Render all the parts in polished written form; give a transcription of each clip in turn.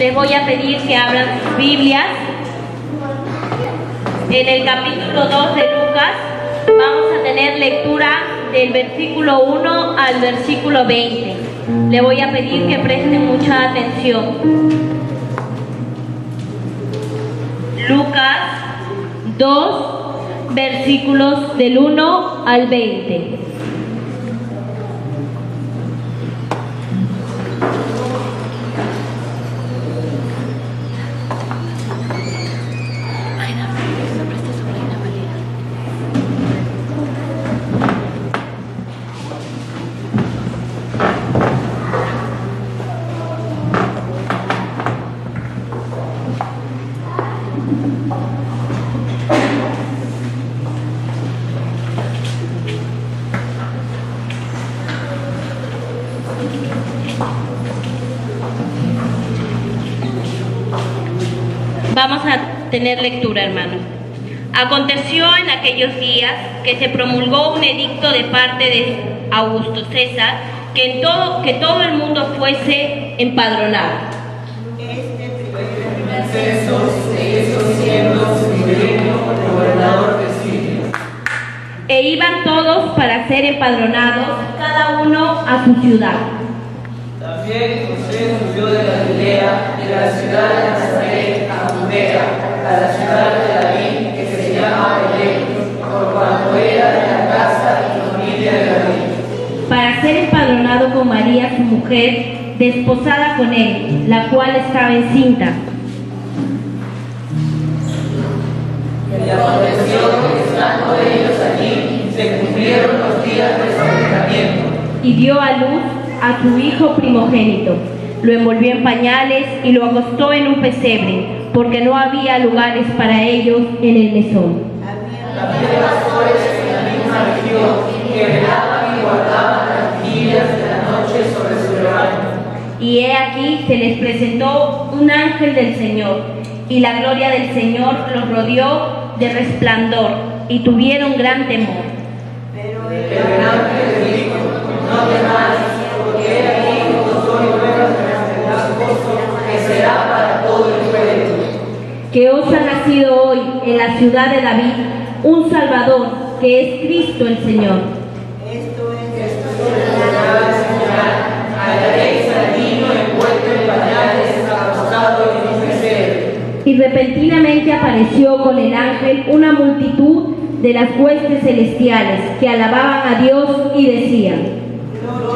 les voy a pedir que abran sus Biblias. En el capítulo 2 de Lucas vamos a tener lectura del versículo 1 al versículo 20. Le voy a pedir que presten mucha atención. Lucas 2, versículos del 1 al 20. Vamos a tener lectura, hermano. Aconteció en aquellos días que se promulgó un edicto de parte de Augusto César que todo el mundo fuese empadronado. E iban todos para ser empadronados, cada uno a su ciudad. También José subió de Galilea, de la ciudad de Nazaret a Judea, a la ciudad de David, que se llama Belén, por cuanto era de la casa y familia de David, para ser empadronado con María, su mujer, desposada con él, la cual estaba encinta. Y aconteció que estando ellos allí, se cumplieron los días de su alumbramiento. Y dio a luz a su hijo primogénito. Lo envolvió en pañales y lo acostó en un pesebre, porque no había lugares para ellos en el mesón. Había pastores en la misma región que velaban y guardaban las vigilias de la noche sobre su rebaño. Y he aquí se les presentó un ángel del Señor, y la gloria del Señor los rodeó de resplandor, y tuvieron gran temor. Pero el ángel les dijo: no temáis, porque he aquí os doy nuevas de gran gozo, que será para todo el pueblo. Que os ha nacido hoy en la ciudad de David un Salvador, que es Cristo el Señor. Esto es la señal: hallaréis al niño envuelto en pañales, acostado en un pesebre. Y repentinamente apareció con el ángel una multitud de las huestes celestiales que alababan a Dios y decían: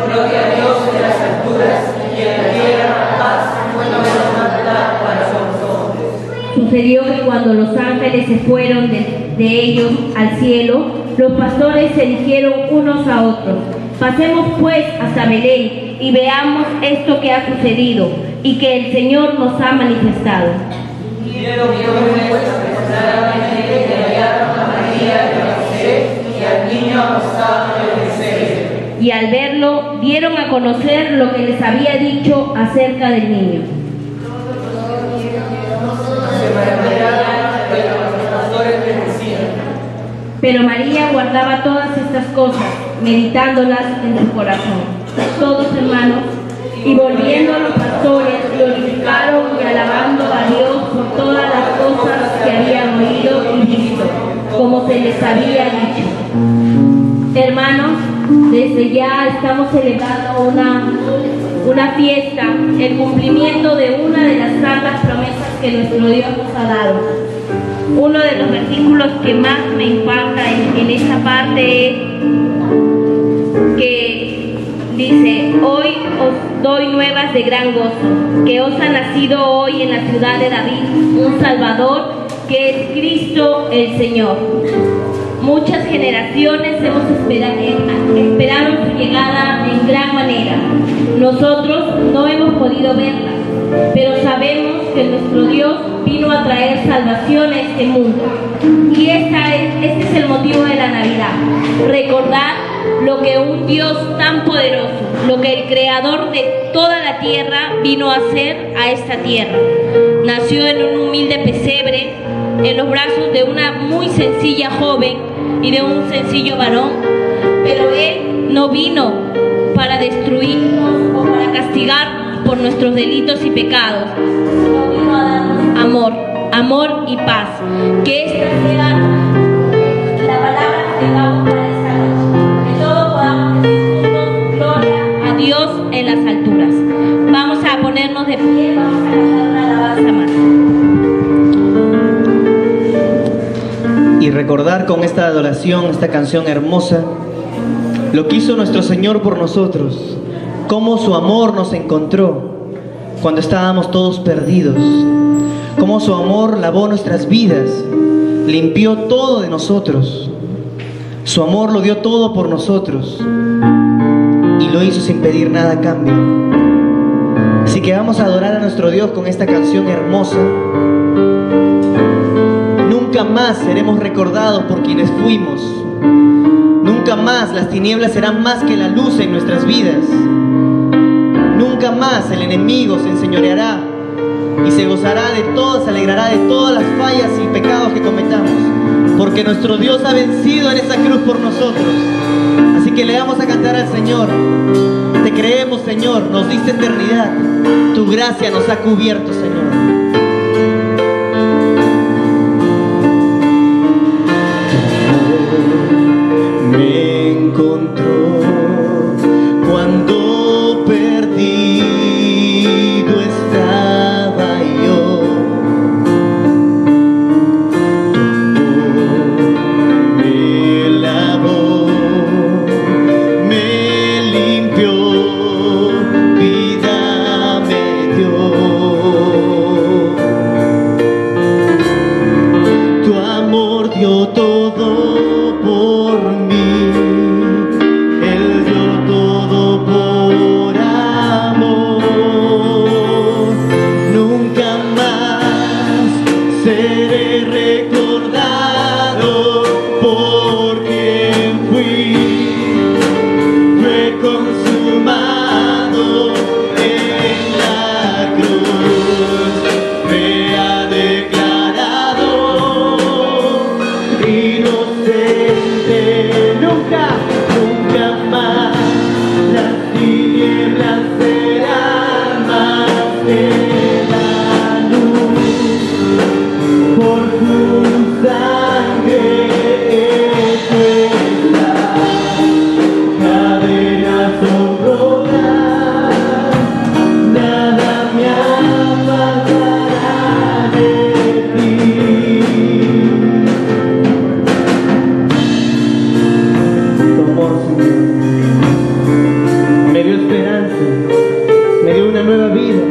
Gloria a Dios en las alturas y en la tierra paz, buena voluntad para los hombres. Sucedió que cuando los ángeles se fueron de ellos al cielo, los pastores se dijeron unos a otros: pasemos pues hasta Belén y veamos esto que ha sucedido y que el Señor nos ha manifestado. Vinieron jóvenes a preparar a Belén y hallaron a María y a José y al niño acostado en el pesebre. Y al verlo, dieron a conocer lo que les había dicho acerca del niño. Se maravillaron de lo que los pastores les decían. Pero María guardaba todas estas cosas, meditándolas en su corazón. Todos, hermanos, y volviendo a los pastores, glorificaron y alabando a Dios por todas las cosas que habían oído y visto, como se les había dicho. Hermanos, desde ya estamos celebrando una fiesta, el cumplimiento de una de las santas promesas que nuestro Dios nos ha dado. Uno de los versículos que más me impacta en esta parte es que dice: hoy os doy nuevas de gran gozo, que os ha nacido hoy en la ciudad de David un Salvador, que es Cristo el Señor. Muchas generaciones esperaron su llegada en gran manera. Nosotros no hemos podido verla, pero sabemos que nuestro Dios vino a traer salvación a este mundo. Y este es el motivo de la Navidad: recordar lo que un Dios tan poderoso, lo que el Creador de toda la tierra vino a hacer a esta tierra. Nació en un humilde pesebre, en los brazos de una muy sencilla joven y de un sencillo varón, pero Él no vino para destruirnos o para castigarnos por nuestros delitos y pecados, sino vino a darnos amor y paz. Que esta sea la palabra que tengamos para esta noche. Que todos podamos decir juntos gloria a Dios en las alturas. Vamos a ponernos de pie, vamos a cantar una alabanza más. Y recordar con esta adoración, esta canción hermosa, lo que hizo nuestro Señor por nosotros, cómo su amor nos encontró cuando estábamos todos perdidos, cómo su amor lavó nuestras vidas, limpió todo de nosotros. Su amor lo dio todo por nosotros y lo hizo sin pedir nada a cambio. Así que vamos a adorar a nuestro Dios con esta canción hermosa. Nunca más seremos recordados por quienes fuimos. Nunca más las tinieblas serán más que la luz en nuestras vidas. Nunca más el enemigo se enseñoreará y se gozará de todo, se alegrará de todas las fallas y pecados que cometamos, porque nuestro Dios ha vencido en esa cruz por nosotros. Así que le vamos a cantar al Señor. Te creemos, Señor, nos diste eternidad, tu gracia nos ha cubierto, Señor. Me encontró cuando perdido estaba yo. Me lavó, me limpió, vida me dio. Tu amor dio todo por mí, Él dio todo por amor. Nunca más seré recordado por quien fui. Fue consumado en la cruz, me ha declarado inocente. Nunca más las tinieblas serán más que la luz. Por tu sangre hecho está, cadenas son rotas, nada me apartará de ti. Tu amor, Señor, me dio esperanza, me dio una nueva vida.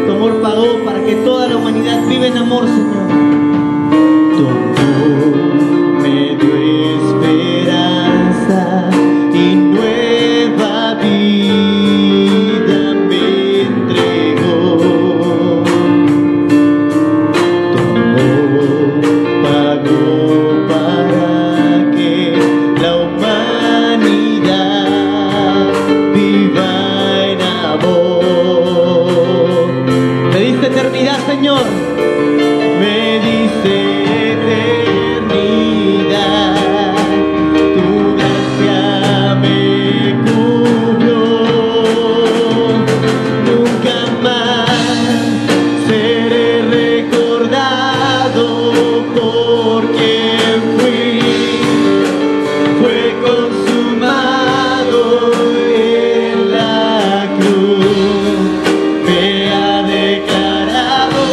Tu amor pagó para que toda la humanidad viva en amor, Señor. Tu amor me dio esperanza y nueva vida me entregó. Tu amor pagó para que la humanidad viva en amor. Me diste eternidad, Señor. Me diste eternidad. Tu gracia me cubrió. Nunca más seré recordado por quien fui. Fue consumado en la cruz, me ha declarado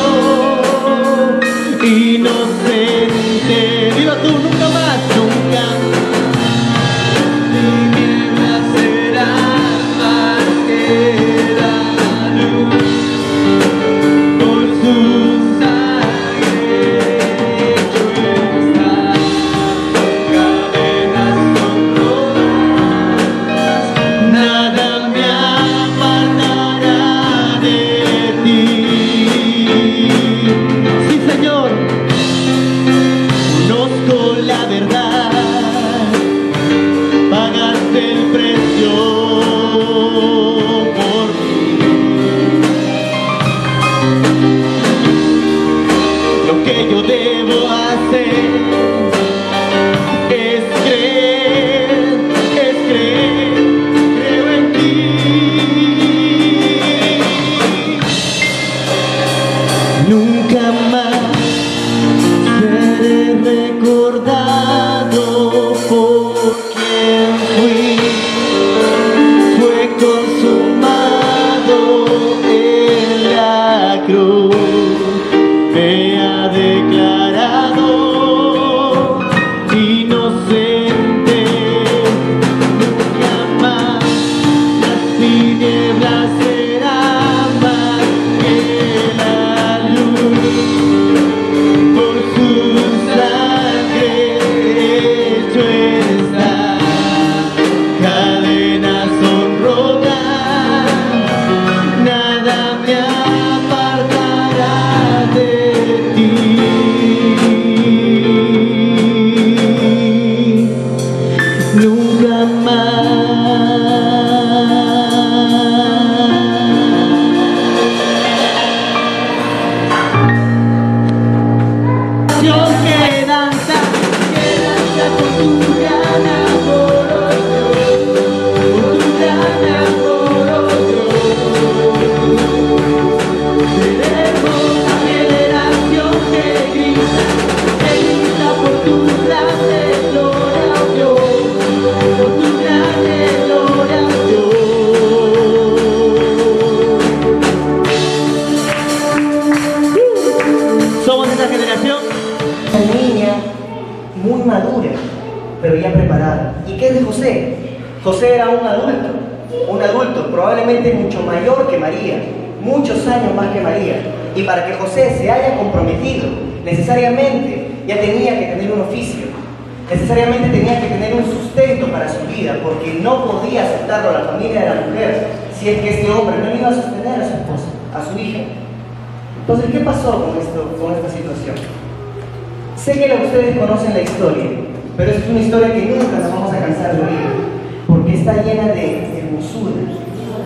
cruz me ha declarado inocente. Nunca más las tinieblas serán más que la luz. Por su sangre hecho está, cadenas son rotas, nada me apartará de ti. Nunca más. Dios que danza con tu gran amor, con tu gran amor, seremos la generación que grita por tu grande gloria, Dios, por tu grande gloria, Dios. Somos esa generación. Una niña muy madura, pero ya preparada. ¿Y qué es de José? José era un adulto probablemente mucho mayor que María, muchos años más que María. Y para que José se haya comprometido, necesariamente ya tenía que tener un oficio, necesariamente tenía que tener un sustento para su vida, porque no podía aceptarlo a la familia de la mujer si es que este hombre no iba a sostener a su esposa, a su hija. Entonces, ¿qué pasó con esta situación? Sé que ustedes conocen la historia, pero es una historia que nunca nos vamos a cansar de oír, porque está llena de hermosura,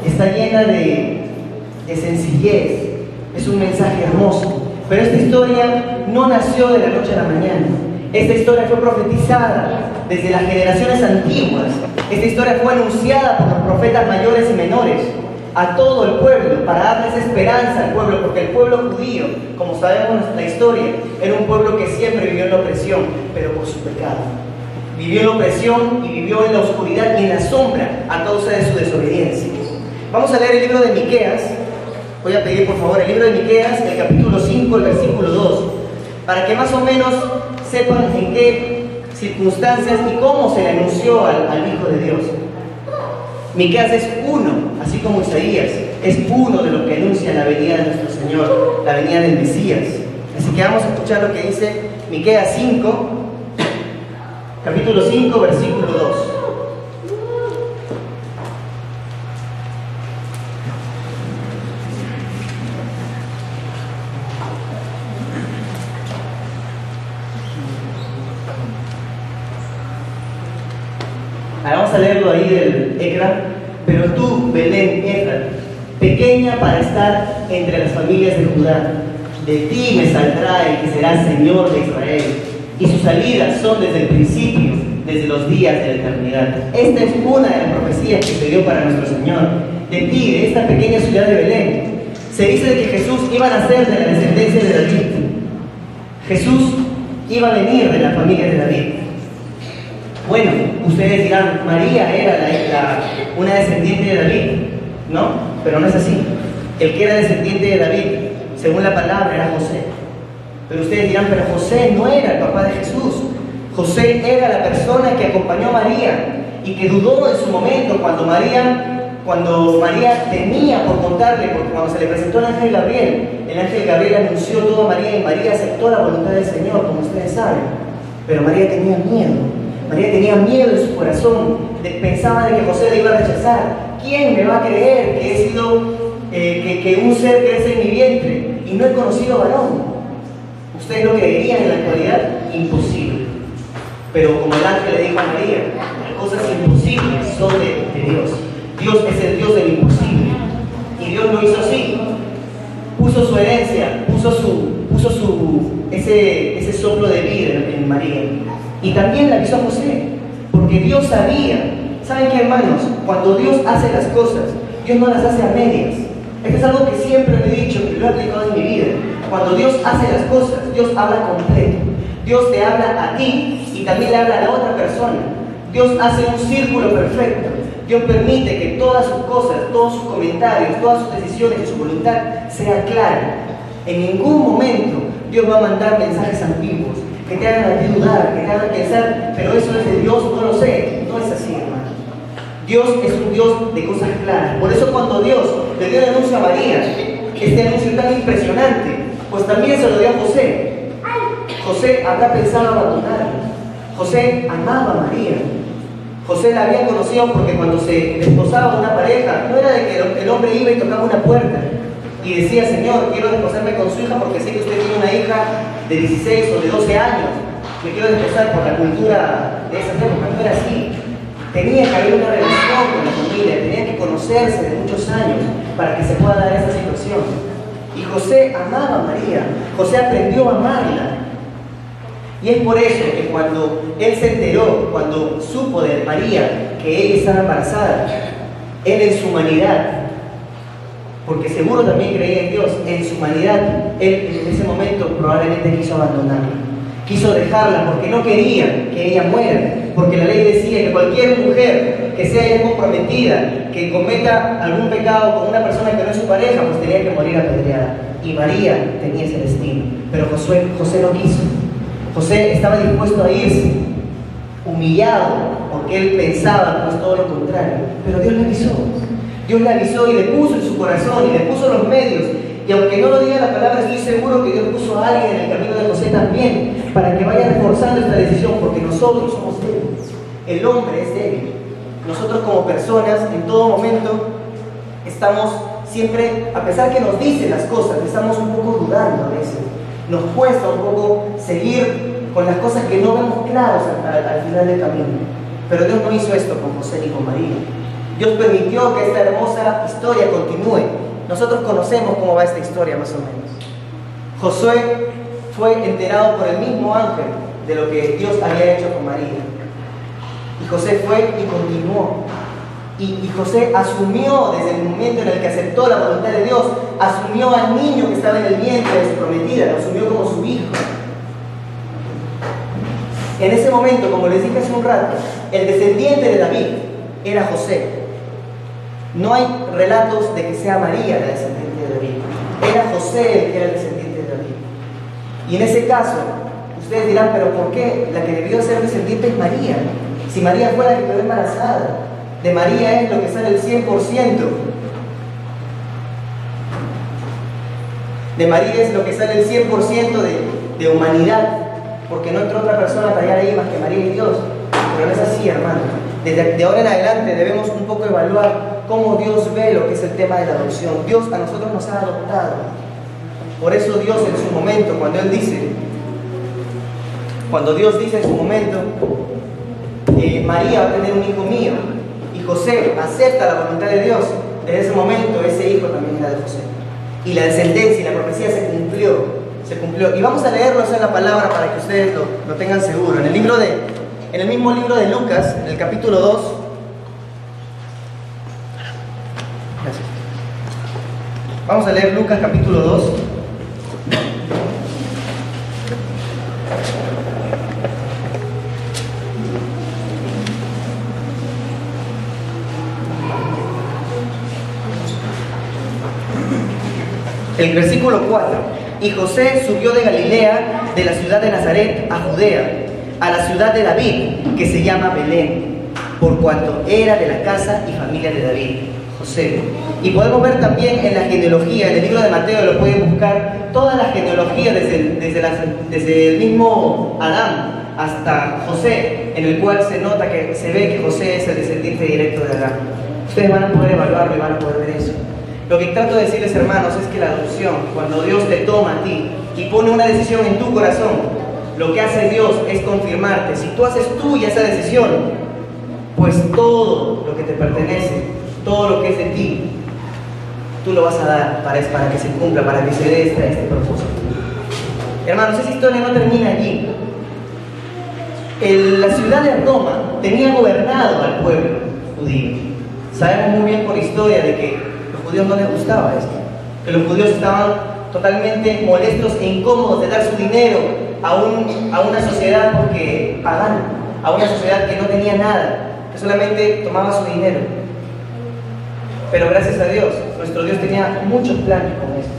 está llena de sencillez, es un mensaje hermoso. Pero esta historia no nació de la noche a la mañana. Esta historia fue profetizada desde las generaciones antiguas. Esta historia fue anunciada por los profetas mayores y menores a todo el pueblo, para darles esperanza al pueblo, porque el pueblo judío, como sabemos la historia, era un pueblo que siempre vivió en la opresión, pero por su pecado. Vivió en la opresión y vivió en la oscuridad y en la sombra a causa de su desobediencia. Vamos a leer el libro de Miqueas. Voy a pedir por favor el libro de Miqueas, el capítulo 5, el versículo 2, para que más o menos sepan en qué circunstancias y cómo se le anunció al Hijo de Dios. Miqueas es uno, así como Isaías, es uno de los que anuncia la venida de nuestro Señor, la venida del Mesías. Así que vamos a escuchar lo que dice Miqueas 5, capítulo 5, versículo 2. Vamos a leerlo ahí del Ecra. Pero tú, Belén Efrat, pequeña para estar entre las familias de Judá, de ti me saldrá el que será Señor de Israel, y sus salidas son desde el principio, desde los días de la eternidad. Esta es una de las profecías que se dio para nuestro Señor. De ti, de esta pequeña ciudad de Belén, se dice de que Jesús iba a nacer de la descendencia de David. Jesús iba a venir de la familia de David. Bueno, ustedes dirán, María era una descendiente de David, ¿no? Pero no es así. El que era descendiente de David, según la palabra, era José. Pero ustedes dirán, pero José no era el papá de Jesús. José era la persona que acompañó a María y que dudó en su momento cuando María tenía por contarle, porque cuando se le presentó el ángel Gabriel anunció todo a María y María aceptó la voluntad del Señor, como ustedes saben. Pero María tenía miedo. María tenía miedo en su corazón, pensaba de que José le iba a rechazar. ¿Quién me va a creer que he sido, que un ser crece en mi vientre y no he conocido varón? ¿Ustedes lo creerían en la actualidad? Imposible. Pero como el ángel le dijo a María, las cosas imposibles son de Dios. Dios es el Dios del imposible. Y Dios lo hizo así. Puso su herencia, puso ese soplo de vida en María. Y también la avisó a José, porque Dios sabía. ¿Saben qué, hermanos? Cuando Dios hace las cosas, Dios no las hace a medias. Esto es algo que siempre me he dicho, que lo he aplicado en mi vida. Cuando Dios hace las cosas, Dios habla completo. Dios te habla a ti y también le habla a la otra persona. Dios hace un círculo perfecto. Dios permite que todas sus cosas, todos sus comentarios, todas sus decisiones y su voluntad sea clara. En ningún momento Dios va a mandar mensajes ambiguos que te hagan a ti dudar, que te hagan pensar, pero eso es de Dios, no lo sé. No es así, hermano. Dios es un Dios de cosas claras. Por eso cuando Dios le dio el anuncio a María, este anuncio tan impresionante, pues también se lo dio a José. José habrá pensado abandonarla. José amaba a María. José la había conocido porque cuando se desposaba una pareja, no era de que el hombre iba y tocaba una puerta y decía: Señor, quiero desposarme con su hija porque sé que usted tiene una hija de 16 o de 12 años. Me quiero desposar por la cultura de esas épocas. No era así. Tenía que haber una relación con la familia, tenía que conocerse de muchos años para que se pueda dar esta situación. Y José amaba a María. José aprendió a amarla. Y es por eso que cuando él se enteró, cuando supo de María que ella estaba embarazada, él en su humanidad, porque seguro también creía en Dios, en su humanidad, él en ese momento probablemente quiso abandonarla, quiso dejarla porque no quería que ella muera, porque la ley decía que cualquier mujer que sea ya comprometida, que cometa algún pecado con una persona que no es su pareja, pues tenía que morir apedreada. Y María tenía ese destino, pero José no quiso. José estaba dispuesto a irse, humillado, porque él pensaba pues todo lo contrario. Pero Dios le avisó. Dios le avisó y le puso en su corazón y le puso los medios. Y aunque no lo diga la palabra, estoy seguro que Dios puso a alguien en el camino de José también, para que vaya reforzando esta decisión, porque nosotros somos débiles. El hombre es débil. Nosotros como personas, en todo momento, estamos siempre, a pesar que nos dicen las cosas, estamos un poco dudando a veces. Nos cuesta un poco seguir con las cosas que no vemos claras al final del camino. Pero Dios no hizo esto con José ni con María. Dios permitió que esta hermosa historia continúe. Nosotros conocemos cómo va esta historia más o menos. Josué fue enterado por el mismo ángel de lo que Dios había hecho con María. Y José fue y continuó. Y José asumió desde el momento en el que aceptó la voluntad de Dios, asumió al niño que estaba en el vientre de su prometida, lo asumió como su hijo. En ese momento, como les dije hace un rato, el descendiente de David era José. No hay relatos de que sea María la descendiente de David. Era José el que era el descendiente de David. Y en ese caso, ustedes dirán: ¿pero por qué la que debió ser descendiente es María? Si María fue la que quedó embarazada. De María es lo que sale el 100%. De María es lo que sale el 100% de humanidad, porque no entró otra persona a tallar ahí más que María y Dios. Pero no es así, hermano. De ahora en adelante debemos un poco evaluar cómo Dios ve lo que es el tema de la adopción. Dios a nosotros nos ha adoptado. Por eso Dios en su momento, cuando Dios dice en su momento, María va a tener un hijo mío, y José acepta la voluntad de Dios, desde ese momento ese hijo también era de José. Y la descendencia y la profecía se cumplió. Y vamos a leerlo en la palabra para que ustedes lo tengan seguro. En el mismo libro de Lucas, en el capítulo 2. Gracias. Vamos a leer Lucas capítulo 2. El versículo 4. Y José subió de Galilea, de la ciudad de Nazaret, a Judea, a la ciudad de David, que se llama Belén, por cuanto era de la casa y familia de David, José. Y podemos ver también en la genealogía, en el libro de Mateo lo pueden buscar, toda la genealogía desde el mismo Adán hasta José, en el cual se nota que se ve que José es el descendiente directo de Adán. Ustedes van a poder evaluarlo y van a poder ver eso. Lo que trato de decirles, hermanos, es que la adopción, cuando Dios te toma a ti y pone una decisión en tu corazón, lo que hace Dios es confirmarte. Si tú haces tuya esa decisión, pues todo lo que te pertenece, todo lo que es de ti, tú lo vas a dar para que se cumpla, para que se dé este propósito. Hermanos, esa historia no termina allí. La ciudad de Roma tenía gobernado al pueblo judío. Sabemos muy bien por historia de que a los judíos no les gustaba esto, que los judíos estaban totalmente molestos e incómodos de dar su dinero a una sociedad porque pagana, a una sociedad que no tenía nada, que solamente tomaba su dinero. Pero gracias a Dios, nuestro Dios tenía muchos planes con esto.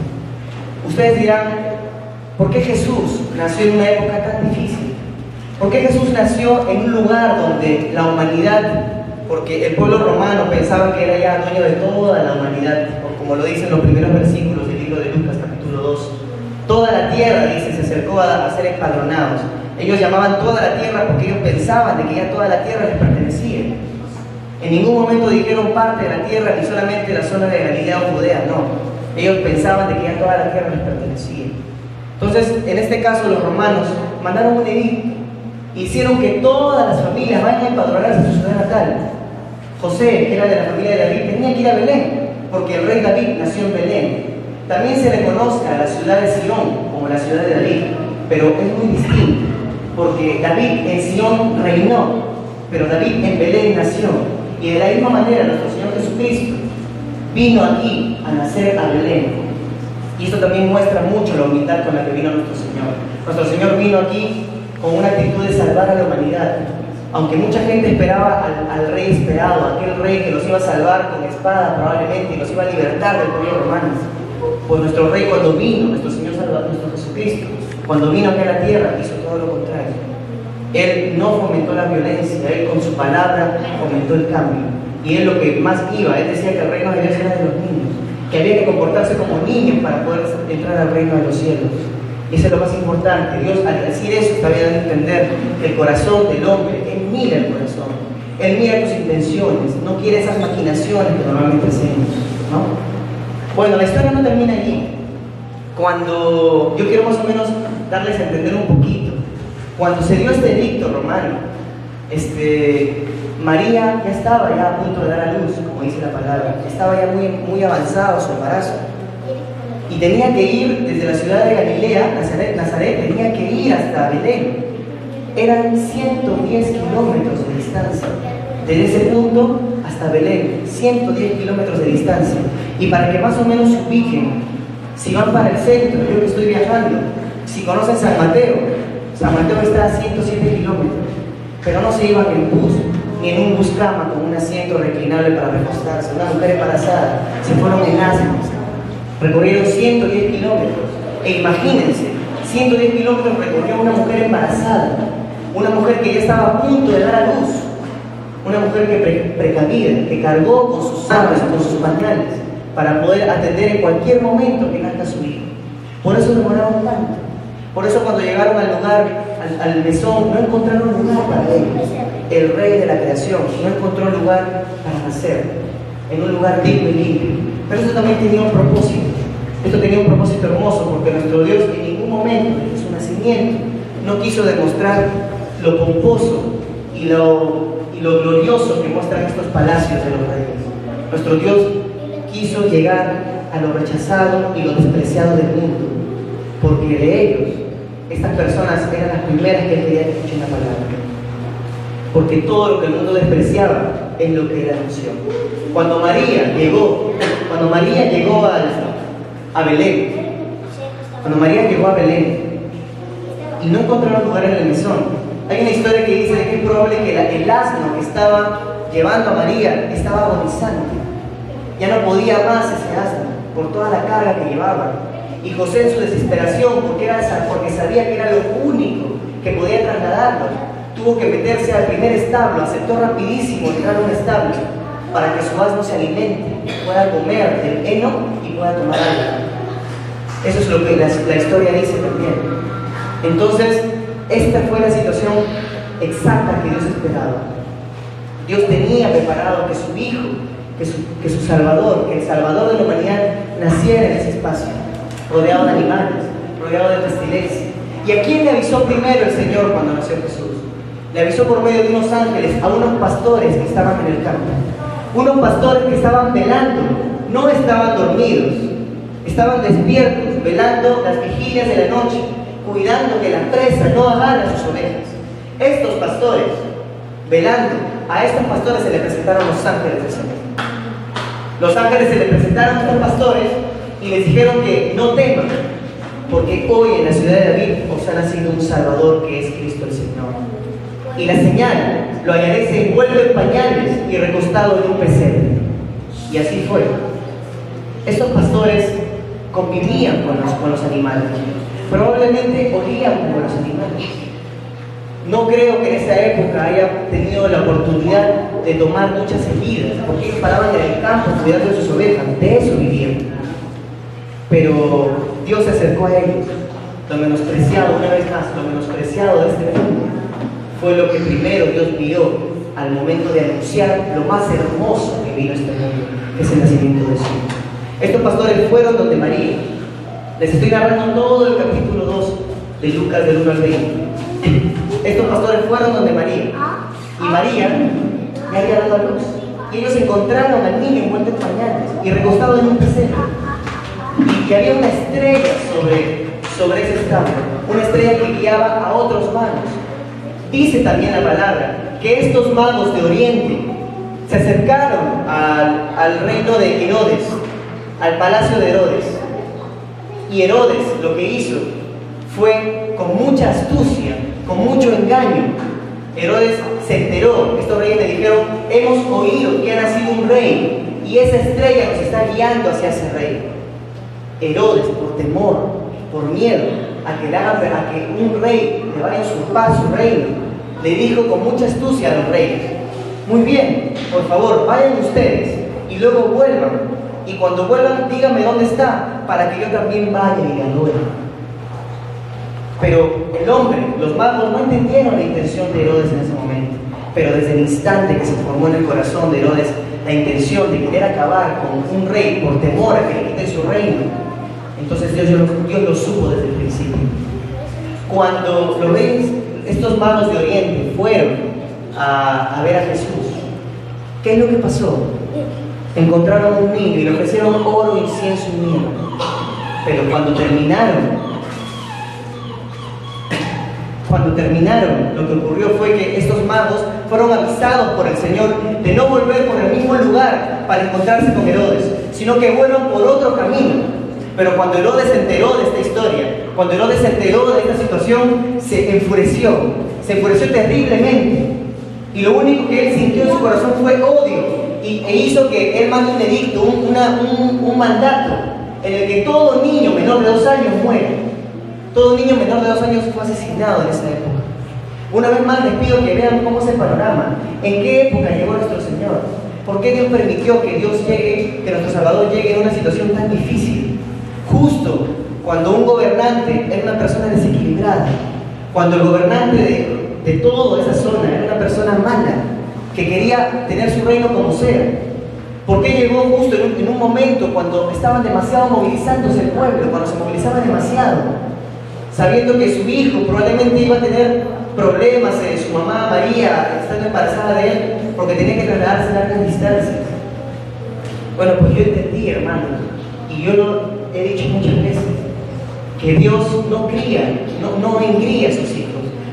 Ustedes dirán, ¿por qué Jesús nació en una época tan difícil? ¿Por qué Jesús nació en un lugar donde la humanidad, porque el pueblo romano pensaba que era ya dueño de toda la humanidad, o como lo dicen los primeros versículos del libro de Lucas, capítulo 2, toda la tierra, dice, se acercó a ser empadronados. Ellos llamaban toda la tierra porque ellos pensaban de que ya toda la tierra les pertenecía. En ningún momento dijeron parte de la tierra, ni solamente la zona de Galilea o Judea, no. Ellos pensaban de que ya toda la tierra les pertenecía. Entonces, en este caso, los romanos mandaron un edicto. Hicieron que todas las familias vayan a empadronarse en su ciudad natal. José, que era de la familia de David, tenía que ir a Belén, porque el rey David nació en Belén. También se le conoce a la ciudad de Sion como la ciudad de David, pero es muy distinto, porque David en Sion reinó, pero David en Belén nació. Y de la misma manera nuestro Señor Jesucristo vino aquí a nacer a Belén. Y esto también muestra mucho la humildad con la que vino nuestro Señor. Nuestro Señor vino aquí con una actitud de salvar a la humanidad. Aunque mucha gente esperaba al rey esperado, aquel rey que los iba a salvar con espada probablemente y los iba a libertar del pueblo romano. Pues nuestro rey, cuando vino, nuestro Señor Salvador, nuestro Jesucristo, cuando vino aquí a la tierra, hizo todo lo contrario. Él no fomentó la violencia, Él con su palabra fomentó el cambio. Y Él lo que más iba, Él decía que el reino de Dios era de los niños, que había que comportarse como niños para poder entrar al reino de los cielos. Y eso es lo más importante. Dios, al decir eso, está bien dando a entender que el corazón del hombre, Él mira el corazón, Él mira tus intenciones, no quiere esas maquinaciones que normalmente hacemos, ¿no? Bueno, la historia no termina allí. Cuando yo quiero más o menos darles a entender un poquito, cuando se dio este edicto romano, María ya estaba ya a punto de dar a luz, como dice la palabra, estaba ya muy avanzado su embarazo. Y tenía que ir desde la ciudad de Galilea, Nazaret, tenía que ir hasta Belén. Eran 110 kilómetros de distancia, desde ese punto hasta Belén, 110 kilómetros de distancia. Y para que más o menos se ubiquen, si van para el centro, yo que estoy viajando, si conocen San Mateo está a 107 kilómetros, pero no se iban en bus, ni en un bus cama con un asiento reclinable para recostarse. Una mujer embarazada, se fueron en asnos, recorrieron 110 kilómetros. E imagínense, 110 kilómetros recorrió una mujer embarazada, una mujer que ya estaba a punto de dar a luz, una mujer que precavida, que cargó con sus sábanas, con sus pañales, para poder atender en cualquier momento que nazca su hijo. Por eso demoraron tanto. Por eso cuando llegaron al lugar, al mesón, no encontraron lugar para ellos. El rey de la creación no encontró lugar para nacer en un lugar digno y limpio. Pero eso también tenía un propósito. Esto tenía un propósito hermoso, porque nuestro Dios en ningún momento desde su nacimiento no quiso demostrar lo pomposo y lo glorioso que muestran estos palacios de los reyes. Nuestro Dios quiso llegar a lo rechazado y lo despreciado del mundo, porque de ellos, estas personas eran las primeras que querían escuchar la palabra. Porque todo lo que el mundo despreciaba es lo que él anunció. Cuando María llegó a Belén, y no encontraron lugar en el mesón, hay una historia que dice que es probable que el asno que estaba llevando a María estaba agonizante. Ya no podía más ese asno por toda la carga que llevaba. Y José, en su desesperación, porque sabía que era lo único que podía trasladarlo, tuvo que meterse al primer establo. Aceptó rapidísimo entrar a un establo para que su asno se alimente, pueda comer del heno y pueda tomar agua. Eso es lo que la historia dice también. Entonces, esta fue la situación exacta que Dios esperaba. Dios tenía preparado que su Hijo, que su Salvador, que el Salvador de la humanidad naciera en ese espacio, rodeado de animales, rodeado de pestilencia. ¿Y a quién le avisó primero el Señor cuando nació Jesús? Le avisó por medio de unos ángeles a unos pastores que estaban en el campo. Unos pastores que estaban velando, no estaban dormidos, estaban despiertos, velando las vigilias de la noche, cuidando que la presa no agarre a sus ovejas. Estos pastores, velando, a estos pastores se les presentaron los ángeles del Señor. Los ángeles se les presentaron a estos pastores y les dijeron que no teman, porque hoy en la ciudad de David os ha nacido un Salvador, que es Cristo el Señor. Y la señal: lo hallaréis envuelto en pañales y recostado en un pesebre. Y así fue. Estos pastores convivían con los animales. Probablemente olían como los animales. No creo que en esa época haya tenido la oportunidad de tomar muchas seguidas, porque ellos paraban en el campo cuidando de sus ovejas, de eso vivían. Pero Dios se acercó a ellos. Lo menospreciado, una vez más, lo menospreciado de este mundo fue lo que primero Dios vio al momento de anunciar lo más hermoso que vino este mundo, que es el nacimiento de Jesús. Estos pastores fueron donde María. Les estoy narrando todo el capítulo 2 de Lucas del 1 al 20. Estos pastores fueron donde María. Y María ya había dado a luz. Y ellos encontraron al niño envuelto en pañales y recostado en un pesebre. Y que había una estrella sobre ese establo, una estrella que guiaba a otros magos. Dice también la palabra que estos magos de Oriente se acercaron al reino de Herodes, al palacio de Herodes. Y Herodes lo que hizo fue, con mucha astucia, con mucho engaño, Herodes se enteró. Estos reyes le dijeron: hemos oído que ha nacido un rey y esa estrella nos está guiando hacia ese rey. Herodes, por temor, por miedo a que un rey le vaya a usurpar su reino, le dijo con mucha astucia a los reyes: muy bien, por favor, vayan ustedes y luego vuelvan. Y cuando vuelvan, díganme dónde está, para que yo también vaya y le adore. Pero el hombre, los magos, no entendieron la intención de Herodes en ese momento. Pero desde el instante que se formó en el corazón de Herodes la intención de querer acabar con un rey por temor a que le quiten su reino, entonces Dios lo supo desde el principio. Cuando los reyes, estos magos de Oriente, fueron a ver a Jesús, ¿qué es lo que pasó? Encontraron un niño y le ofrecieron oro, incienso y mirra. Pero cuando terminaron, lo que ocurrió fue que estos magos fueron avisados por el Señor de no volver por el mismo lugar para encontrarse con Herodes, sino que vuelvan por otro camino. Pero cuando Herodes se enteró de esta historia, cuando Herodes se enteró de esta situación, se enfureció terriblemente. Y lo único que él sintió en su corazón fue odio. E hizo que él mande un edicto, un mandato, en el que todo niño menor de 2 años muere. Todo niño menor de 2 años fue asesinado en esa época. Una vez más les pido que vean cómo es el panorama. ¿En qué época llegó nuestro Señor? ¿Por qué Dios permitió que nuestro Salvador llegue en una situación tan difícil? Justo cuando un gobernante era una persona desequilibrada, cuando el gobernante de toda esa zona era una persona mala, que quería tener su reino como sea. ¿Por qué llegó justo en un momento cuando estaban demasiado movilizándose el pueblo, cuando se movilizaba demasiado, sabiendo que su hijo probablemente iba a tener problemas, su mamá María estando embarazada de él, porque tenía que trasladarse a largas distancias? Bueno, pues yo entendí, hermanos, y yo lo he dicho muchas veces, que Dios no cría, no engría a sus hijos.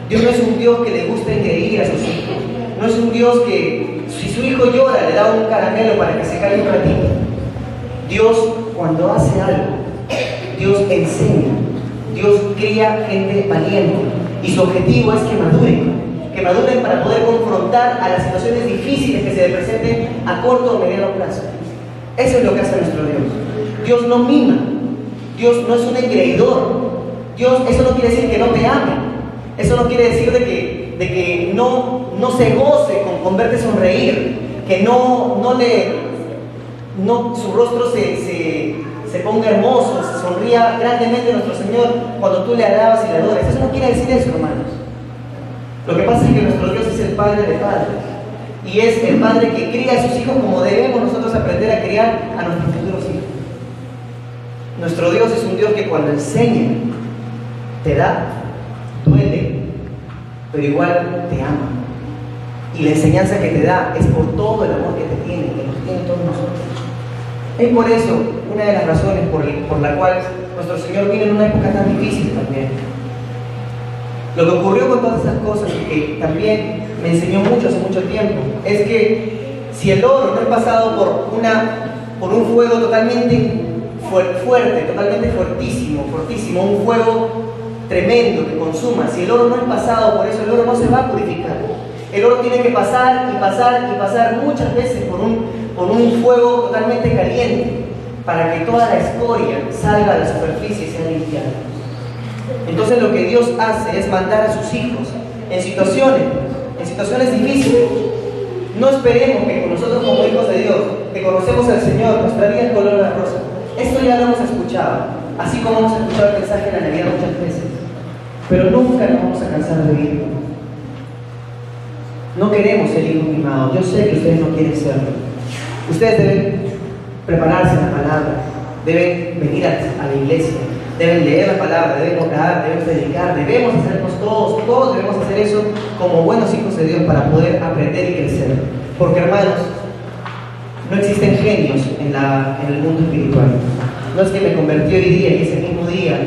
Dios no es un Dios que le gusta engreír a sus hijos. No es un Dios que, si su hijo llora, le da un caramelo para que se calme un ratito. Dios, cuando hace algo, Dios enseña. Dios cría gente valiente. Y su objetivo es que maduren para poder confrontar a las situaciones difíciles que se le presenten a corto o mediano plazo. Eso es lo que hace nuestro Dios. Dios no mima. Dios no es un engreidor. Dios, eso no quiere decir que no te ame. Eso no quiere decir de que no se goce con verte sonreír, que su rostro se ponga hermoso, se sonría grandemente a nuestro Señor cuando tú le alabas y le adoras. Eso no quiere decir eso, hermanos. Lo que pasa es que nuestro Dios es el Padre de padres, y es el Padre que cría a sus hijos como debemos nosotros aprender a criar a nuestros futuros hijos. Nuestro Dios es un Dios que cuando enseña, te da, duele, pero igual te ama. Y la enseñanza que te da es por todo el amor que te tiene, que nos tiene todos nosotros. Es por eso una de las razones por la cual nuestro Señor vino en una época tan difícil también. Lo que ocurrió con todas esas cosas, y que también me enseñó mucho hace mucho tiempo, es que si el oro no es pasado por un fuego totalmente fuerte, totalmente fortísimo, un fuego tremendo que consuma, si el oro no es pasado por eso, el oro no se va a purificar. El oro tiene que pasar y pasar y pasar muchas veces con un fuego totalmente caliente para que toda la escoria salga a la superficie y sea limpiada. Entonces lo que Dios hace es mandar a sus hijos en situaciones difíciles. No esperemos que con nosotros como hijos de Dios, que conocemos al Señor, nuestra vida es color de rosa. Esto ya lo hemos escuchado, así como hemos escuchado el mensaje de la Navidad muchas veces. Pero nunca nos vamos a cansar de oírlo. No queremos ser hijos mimados. Yo sé que ustedes no quieren serlo. Ustedes deben prepararse en la palabra, deben venir a la iglesia, deben leer la palabra, deben orar, deben predicar, debemos hacernos todos debemos hacer eso como buenos hijos de Dios para poder aprender y crecer. Porque hermanos, no existen genios en el mundo espiritual. No es que me convertí hoy día y ese mismo día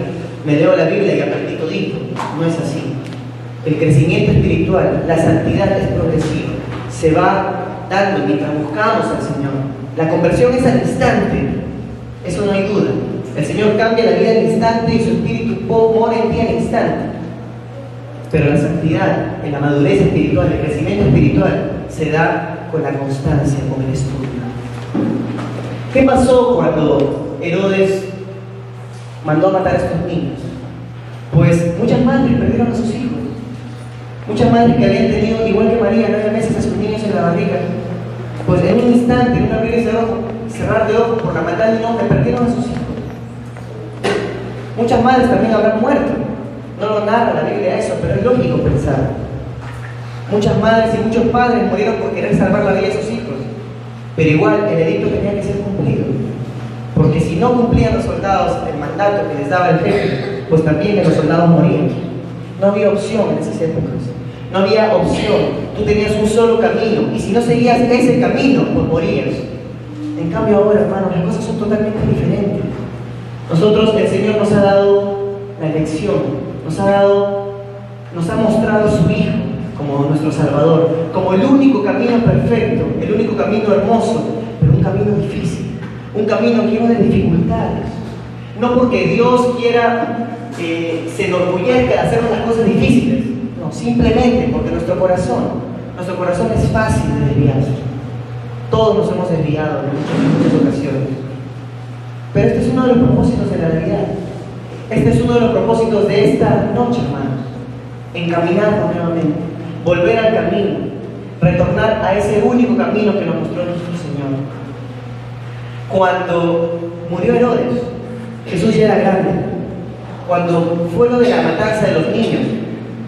me leo la Biblia y aprendí todito. No es así. El crecimiento espiritual, la santidad es progresiva, se va dando mientras buscamos al Señor. La conversión es al instante, eso no hay duda. El Señor cambia la vida al instante y su espíritu mora en ti al instante. Pero la santidad, en la madurez espiritual, el crecimiento espiritual, se da con la constancia, con el estudio. ¿Qué pasó cuando Herodes mandó a matar a estos niños? Pues muchas madres perdieron a sus hijos. Muchas madres que habían tenido, igual que María, 9 meses a sus niños en la barriga, pues en un instante, en un abrir y cerrar de ojos por la maldad de un hombre, perdieron a sus hijos. Muchas madres también habrán muerto. No lo narra la Biblia eso, pero es lógico pensar. Muchas madres y muchos padres murieron por querer salvar la vida de sus hijos. Pero igual el edicto tenía que ser cumplido. Porque si no cumplían los soldados el mandato que les daba el jefe, pues también los soldados morían. No había opción en esas épocas. No había opción. Tú tenías un solo camino. Y si no seguías ese camino, pues morías. En cambio ahora, hermanos, las cosas son totalmente diferentes. Nosotros, el Señor nos ha dado la elección. Nos ha mostrado a su Hijo como nuestro Salvador, como el único camino perfecto, el único camino hermoso, pero un camino difícil, un camino lleno de dificultades. No porque Dios quiera se enorgullezca de hacer las cosas difíciles, no, simplemente porque nuestro corazón es fácil de desviarse. Todos nos hemos desviado en muchas ocasiones. Pero este es uno de los propósitos de la Navidad. Este es uno de los propósitos de esta noche, hermanos. Encaminarnos nuevamente, volver al camino, retornar a ese único camino que nos mostró nuestro Señor. Cuando murió Herodes, Jesús ya era grande. Cuando fue lo de la matanza de los niños,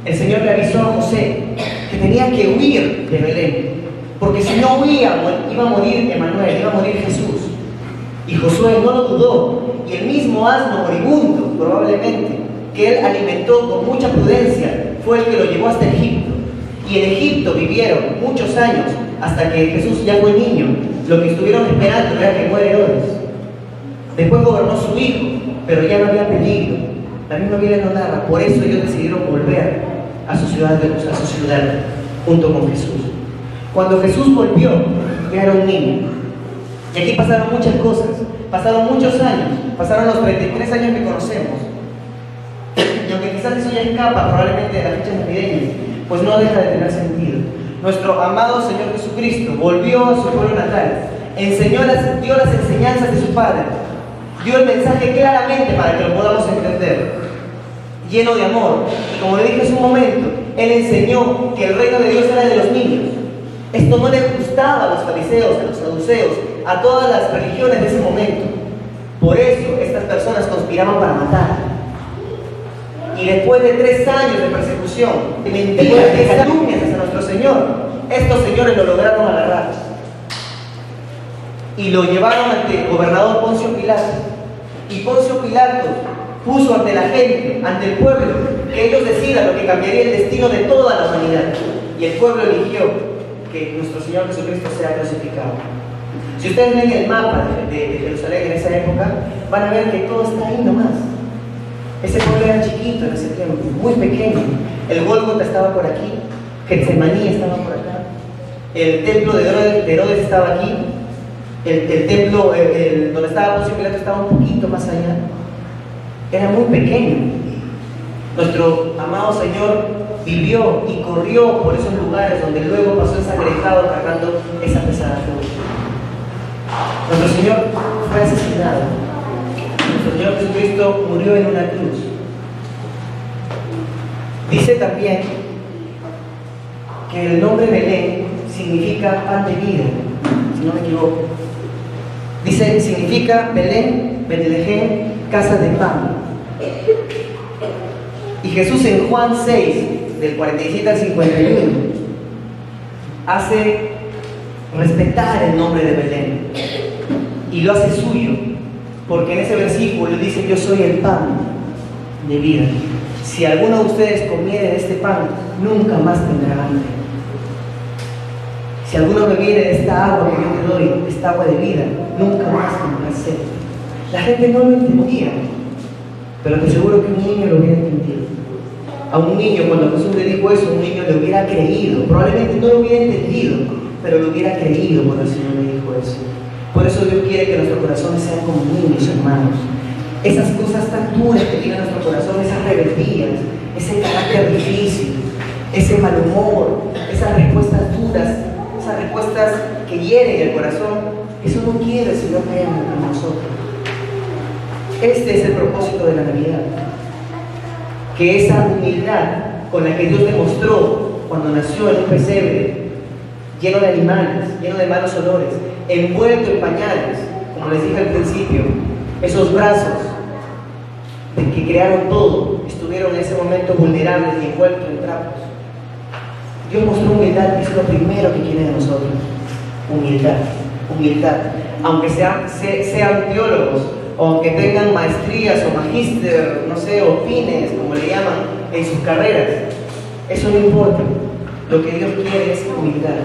el Señor le avisó a José que tenía que huir de Belén, porque si no huía, iba a morir Emanuel, iba a morir Jesús. Y Josué no lo dudó, y el mismo asno moribundo, probablemente, que él alimentó con mucha prudencia, fue el que lo llevó hasta Egipto. Y en Egipto vivieron muchos años, hasta que Jesús ya fue niño. Lo que estuvieron esperando era que muera Herodes. Después gobernó su hijo, pero ya no había peligro. La misma Biblia no narra, por eso ellos decidieron volver a su ciudad junto con Jesús. Cuando Jesús volvió, ya era un niño. Y aquí pasaron muchas cosas, pasaron muchos años, pasaron los 33 años que conocemos. Y aunque quizás eso ya escapa probablemente de las fechas navideñas, pues no deja de tener sentido. Nuestro amado Señor Jesucristo volvió a su pueblo natal, dio las enseñanzas de su Padre, dio el mensaje claramente para que lo podamos entender, lleno de amor. Y como le dije hace un momento, Él enseñó que el reino de Dios era de los niños. Esto no le gustaba a los fariseos, a los saduceos, a todas las religiones de ese momento. Por eso estas personas conspiraban para matar. Y después de 3 años de persecución, de mentiras, de calumnias hacia nuestro Señor, estos señores lo lograron agarrar. Y lo llevaron ante el gobernador Poncio Pilato. Y Poncio Pilato puso ante la gente, ante el pueblo, que ellos decidan lo que cambiaría el destino de toda la humanidad. Y el pueblo eligió que nuestro Señor Jesucristo sea crucificado. Si ustedes ven el mapa de Jerusalén en esa época, van a ver que todo está ahí nomás. Ese pueblo era chiquito en ese tiempo, muy pequeño. El Gólgota estaba por aquí, Getsemaní estaba por acá, el templo de Herodes estaba aquí, el templo donde estaba Poncio Pilato estaba un poquito más allá. Era muy pequeño. Nuestro amado Señor vivió y corrió por esos lugares donde luego pasó ensangrentado cargando esa pesada cruz. Nuestro Señor fue asesinado. Nuestro Señor Jesucristo murió en una cruz. Dice también que el nombre Belén significa pan de vida, si no me equivoco. Dice, significa Belén, Betlehem, casa de pan. Y Jesús en Juan 6, del 47 al 51, hace respetar el nombre de Belén y lo hace suyo, porque en ese versículo dice: yo soy el pan de vida. Si alguno de ustedes comiere de este pan, nunca más tendrá hambre. Si alguno bebiere de esta agua que yo te doy, esta agua de vida, nunca más tendrá sed. La gente no lo entendía, pero te aseguro que un niño lo hubiera entendido. A un niño, cuando Jesús le dijo eso, un niño le hubiera creído. Probablemente no lo hubiera entendido, pero lo hubiera creído cuando el Señor le dijo eso. Por eso Dios quiere que nuestros corazones sean como niños, hermanos. Esas cosas tan duras que tiene nuestro corazón, esas rebeldías, ese carácter difícil, ese mal humor, esas respuestas duras, esas respuestas que hieren el corazón, eso no quiere el Señor que haya en nosotros. Este es el propósito de la Navidad. Que esa humildad con la que Dios demostró cuando nació en un pesebre, lleno de animales, lleno de malos olores, envuelto en pañales, como les dije al principio, esos brazos que crearon todo, estuvieron en ese momento vulnerables y envueltos en trapos. Dios mostró humildad, y es lo primero que quiere de nosotros. Humildad, humildad. Aunque sean teólogos, o aunque tengan maestrías o magíster, no sé, o fines, como le llaman, en sus carreras, eso no importa. Lo que Dios quiere es humildad.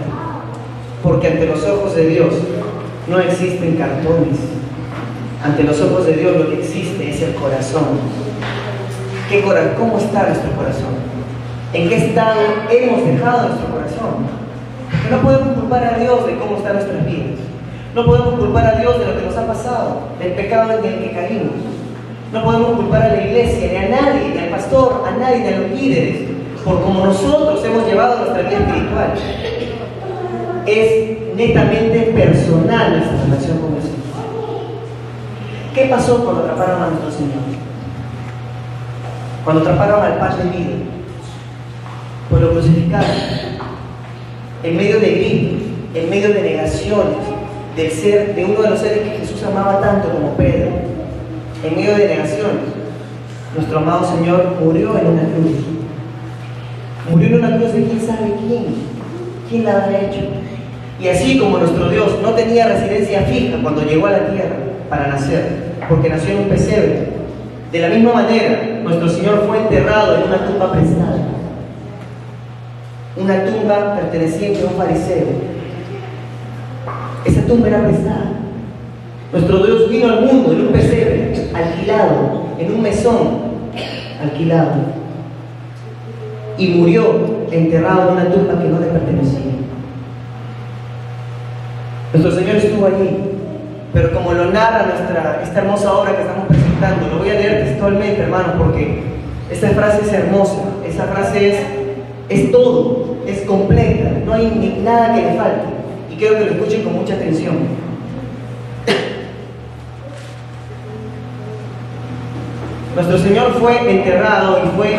Porque ante los ojos de Dios no existen cartones. Ante los ojos de Dios lo que existe es el corazón. ¿Cómo está nuestro corazón? ¿En qué estado hemos dejado nuestro corazón? Porque no podemos culpar a Dios de cómo están nuestras vidas. No podemos culpar a Dios de lo que nos ha pasado, del pecado en el que caímos. No podemos culpar a la iglesia, ni a nadie, ni al pastor, a nadie, ni a los líderes, por cómo nosotros hemos llevado nuestra vida espiritual. Es netamente personal nuestra relación con el Señor. ¿Qué pasó cuando atraparon a nuestro Señor? Cuando atraparon al pan de vida, pues lo crucificaron, en medio de gritos, en medio de negaciones, de uno de los seres que Jesús amaba tanto como Pedro, en medio de negaciones, nuestro amado Señor murió en una cruz. Murió en una cruz de quién sabe quién la habrá hecho. Y así como nuestro Dios no tenía residencia fija cuando llegó a la tierra para nacer, porque nació en un pesebre, de la misma manera nuestro Señor fue enterrado en una tumba prestada, una tumba perteneciente a un fariseo. Esa tumba era prestada. Nuestro Dios vino al mundo en un pesebre, alquilado, en un mesón, alquilado, y murió enterrado en una tumba que no le pertenecía. Nuestro Señor estuvo allí, pero como lo narra esta hermosa obra que estamos presentando, lo voy a leer textualmente, hermanos, porque esta frase es hermosa, esa frase es todo, es completa, no hay nada que le falte. Y quiero que lo escuchen con mucha atención. Nuestro Señor fue enterrado y fue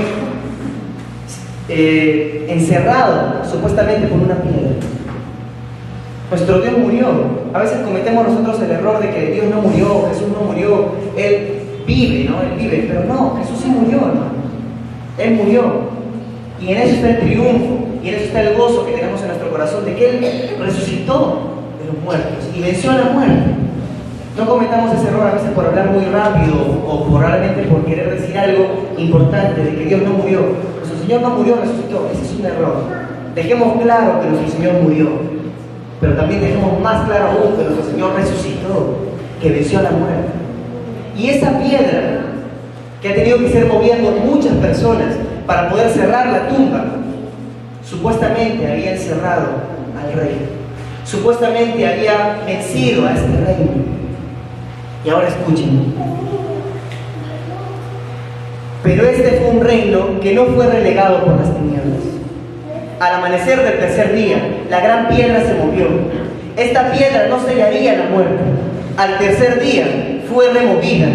encerrado supuestamente por una piedra. Nuestro Dios murió. A veces cometemos nosotros el error de que Dios no murió, Jesús no murió, Él vive, ¿no? Él vive, pero no, Jesús sí murió, hermano. Él murió. Y en eso está el triunfo, y en eso está el gozo que tenemos en nuestro corazón, de que Él resucitó de los muertos y venció a la muerte. No cometamos ese error a veces por hablar muy rápido o probablemente por querer decir algo importante de que Dios no murió. Nuestro Señor no murió, resucitó. Ese es un error. Dejemos claro que nuestro Señor murió, pero también dejemos más claro aún que nuestro Señor resucitó, que venció a la muerte. Y esa piedra que ha tenido que ser movida por muchas personas para poder cerrar la tumba, supuestamente había encerrado al rey, supuestamente había vencido a este reino. Y ahora escuchen. Pero este fue un reino que no fue relegado por las tinieblas. Al amanecer del tercer día, la gran piedra se movió. Esta piedra no sellaría la muerte, al tercer día fue removida.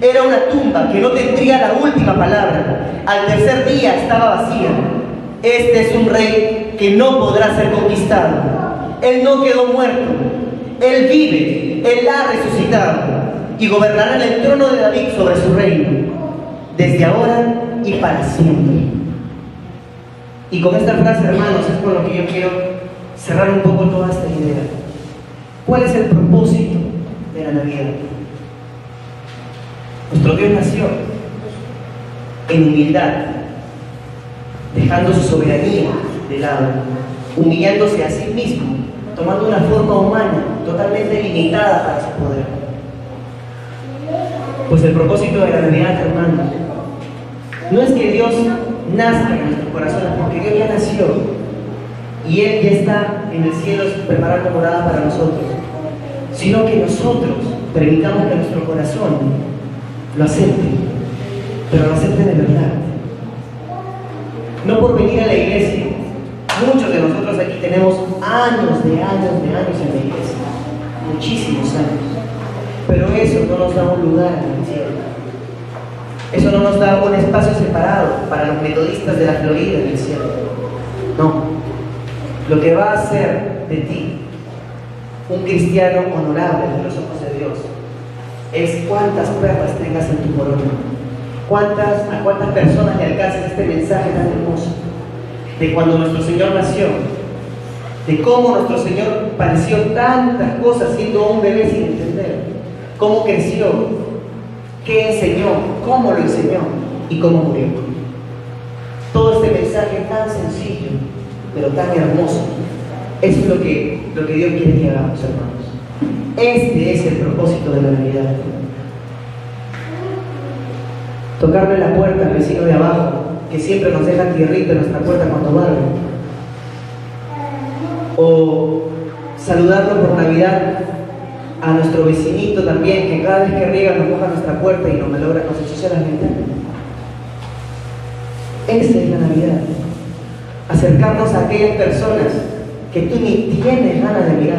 Era una tumba que no tendría la última palabra. Al tercer día estaba vacía. Este es un rey que no podrá ser conquistado. Él no quedó muerto. Él vive. Él ha resucitado y gobernará en el trono de David sobre su reino, desde ahora y para siempre. Y con esta frase, hermanos, es con lo que yo quiero cerrar un poco toda esta idea. ¿Cuál es el propósito de la Navidad? Nuestro Dios nació en humildad, dejando su soberanía de lado, humillándose a sí mismo, tomando una forma humana totalmente limitada para su poder. Pues el propósito de la Navidad, hermanos, no es que Dios nazca en nuestros corazones, porque Dios ya nació y Él ya está en el cielo preparando morada para nosotros, sino que nosotros permitamos que nuestro corazón lo acepte, pero lo acepte de verdad. No por venir a la iglesia. Muchos de nosotros aquí tenemos años en la iglesia, muchísimos años, pero eso no nos da un lugar en el cielo. Eso no nos da un espacio separado para los metodistas de la Florida en el cielo. No. Lo que va a hacer de ti un cristiano honorable ante los ojos de Dios es cuántas perlas tengas en tu corona, a cuántas personas le alcances este mensaje tan hermoso de cuando nuestro Señor nació, de cómo nuestro Señor padeció tantas cosas siendo un bebé sin entender, cómo creció, qué enseñó, cómo lo enseñó y cómo murió. Todo este mensaje tan sencillo, pero tan hermoso, eso es lo que Dios quiere que hagamos, hermanos. Este es el propósito de la Navidad. Tocarle la puerta al vecino de abajo, que siempre nos deja tierrita en nuestra puerta cuando barre. O saludarlo por Navidad a nuestro vecinito también, que cada vez que riega nos moja nuestra puerta y nos ensucia las ventanas. Esta es la Navidad. Acercarnos a aquellas personas que tú ni tienes ganas de mirar,